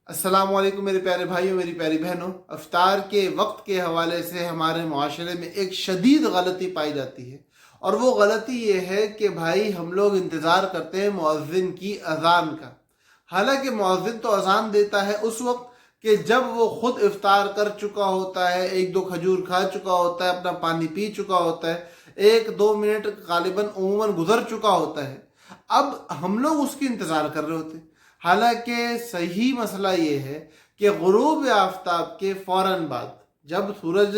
अस्सलाम वालेकुम मेरे प्यारे भाइयों, मेरी प्यारी बहनों। अफ्तार के वक्त के हवाले से हमारे मुआशरे में एक शदीद गलती पाई जाती है, और वो गलती ये है कि भाई हम लोग इंतज़ार करते हैं मुअज्जिन की अज़ान का। हालांकि मुअज्जिन तो अज़ान देता है उस वक्त कि जब वो खुद इफ्तार कर चुका होता है, एक दो खजूर खा चुका होता है, अपना पानी पी चुका होता है, एक दो मिनट गालिबन उमूमन गुजर चुका होता है। अब हम लोग उसकी इंतज़ार कर रहे होते हैं। हालांकि सही मसला ये है कि गुरूब आफ्ताब के फ़ौरन बाद, जब सूरज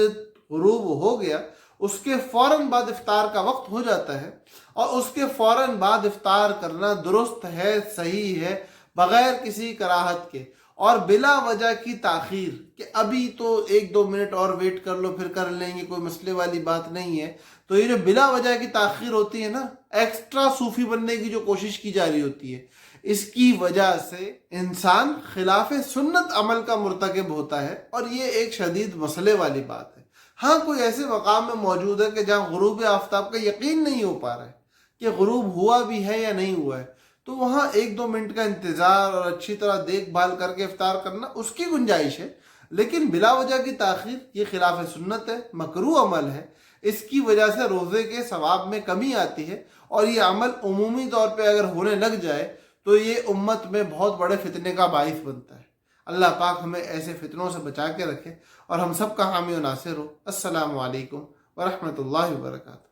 गुरूब हो गया उसके फ़ौरन बाद इफ्तार का वक्त हो जाता है, और उसके फ़ौरन बाद इफ्तार करना दुरुस्त है, सही है, बग़ैर किसी कराहत के और बिला वजह की ताख़ीर कि अभी तो एक दो मिनट और वेट कर लो फिर कर लेंगे, कोई मसले वाली बात नहीं है। तो ये जो बिला वजह की ताख़ीर होती है ना, एक्स्ट्रा सूफ़ी बनने की जो कोशिश की जा रही होती है, इसकी वजह से इंसान खिलाफ सुन्नत अमल का मुर्तकिब होता है, और ये एक शदीद मसले वाली बात है। हाँ, कोई ऐसे मकाम में मौजूद है कि जहाँ गुरूब आफ्ताब का यकीन नहीं हो पा रहा है कि गुरूब हुआ भी है या नहीं हुआ है, तो वहाँ एक दो मिनट का इंतज़ार और अच्छी तरह देखभाल करके इफ्तार करना उसकी गुंजाइश है। लेकिन बिला वजह की ताख़ीर ये खिलाफ सुन्नत है, मकरूह अमल है। इसकी वजह से रोज़े के सवाब में कमी आती है, और ये अमल उमूमी तौर पे अगर होने लग जाए तो ये उम्मत में बहुत बड़े फितने का बाइस बनता है। अल्लाह पाक हमें ऐसे फितनों से बचा के रखे और हम सब का हामी और नासिर हो। अस्सलामु अलैकुम व रहमतुल्लाहि व बरकातहू।